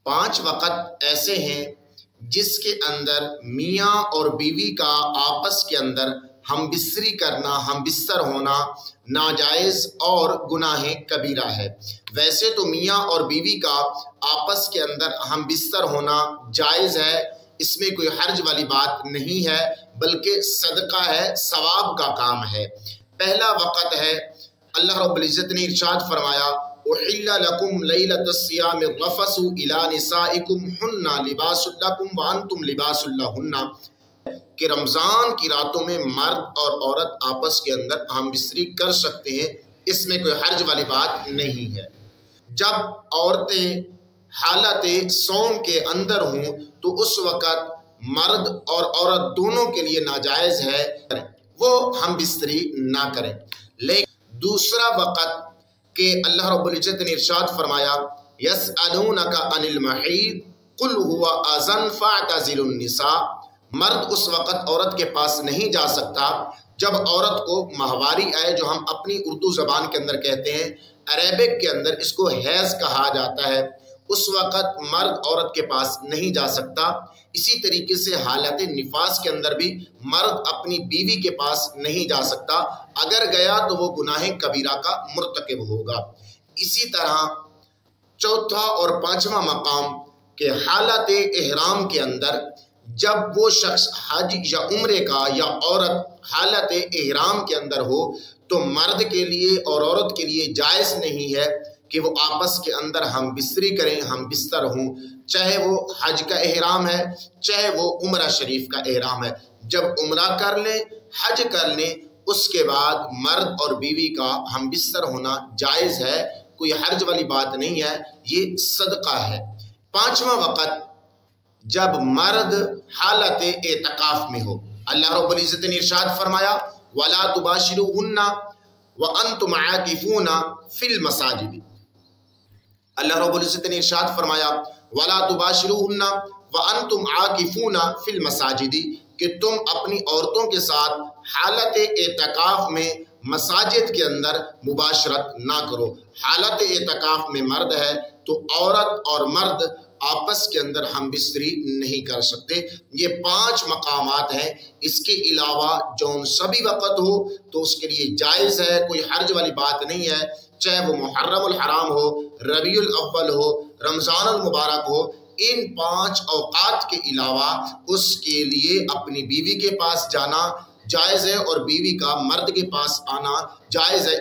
5 وقت ایسے ہیں جس کے اندر میاں اور بیوی کا آپس کے اندر ہم بستری کرنا، ہم بستر ہونا ناجائز اور گناہ کبیرہ ہے۔ ویسے تو میاں اور بیوی کا آپس کے اندر ہم بستر ہونا جائز ہے، اس میں کوئی حرج والی بات نہیں ہے، بلکہ صدقہ ہے، ثواب کا کام ہے۔ پہلا وقت ہے، اللہ رب العزت نے ارشاد فرمایا اُحِلَّ لَكُمْ لَيْلَةَ الصِّيَامِ الرَّفَثُ إِلَىٰ نِسَائِكُمْ هُنَّ لِبَاسٌ لَكُمْ وَأَنْتُمْ لِبَاسٌ لَهُنَّ کہ رمضان کی راتوں میں مرد اور عورت آپس کے اندر ہم بستری کر سکتے ہیں، اس میں کوئی حرج والی بات نہیں ہے۔ جب عورتیں حالت صوم کے اندر ہوں تو اس وقت مرد اور عورت دونوں کے لیے ناجائز ہے وہ ہم بستری نہ کریں۔ لیکن دوسرا وقت کہ اللہ رب العزت نے ارشاد فرمایا یسألونک عن المحیض قل هو اذن فاعتزلوا النساء، مرد اس وقت عورت کے پاس نہیں جا سکتا جب عورت کو ماہواری آئے، جو ہم اپنی اردو زبان کے اندر کہتے ہیں، عربک کے اندر اس کو حیض کہا جاتا ہے، اس وقت مرد عورت کے پاس نہیں جا سکتا۔ اسی طریقے سے حالت نفاس کے اندر بھی مرد اپنی بیوی کے پاس نہیں جا سکتا، اگر گیا تو وہ گناہ کبیرہ کا مرتکب ہوگا۔ اسی طرح چوتھا اور پانچواں مقام کہ حالت احرام کے اندر جب وہ شخص حج یا عمرے کا یا عورت حالت احرام کے اندر ہو تو مرد کے لیے اور عورت کے لیے جائز نہیں ہے کہ وہ آپس کے اندر ہم بستری کریں، ہم بستر ہوں، چاہے وہ حج کا احرام ہے، چاہے وہ عمرہ شریف کا احرام ہے۔ جب عمرہ کر لیں، حج کر لیں، اس کے بعد مرد اور بیوی کا ہم بستر ہونا جائز ہے، کوئی حرج والی بات نہیں ہے، یہ صدقہ ہے۔ پانچواں وقت جب مرد حالت اعتکاف میں ہو، اللہ رب العزت نے ارشاد فرمایا وَلَا تُبَاشِرُوهُنَّ وَأَنْتُمْ عَاكِفُونَ فِي الْمَسَاجِدِ، اللہ رب العزت نے ارشاد فرمایا وَلَا تُبَاشِرُوهُنَّ وَأَنْتُمْ عَاكِفُونَ فِي الْمَسَاجِدِ کہ تم اپنی عورتوں کے ساتھ حالت اعتکاف میں مساجد کے اندر مباشرت نہ کرو۔ حالت اعتکاف میں مرد ہے تو عورت اور مرد آپس کے اندر ہم بستری نہیں کر سکتے۔ یہ 5 مقامات ہیں، اس کے علاوہ جون سبھی وقت ہو تو اس کے لیے جائز ہے، کوئی حرج والی بات نہیں ہے، چاہے وہ محرم الحرام ہو، ربیع الاول ہو، رمضان المبارک ہو، ان 5 اوقات کے علاوہ اس کے لیے اپنی بیوی کے پاس جانا جائز ہے اور بیوی کا مرد کے پاس آنا جائز ہے۔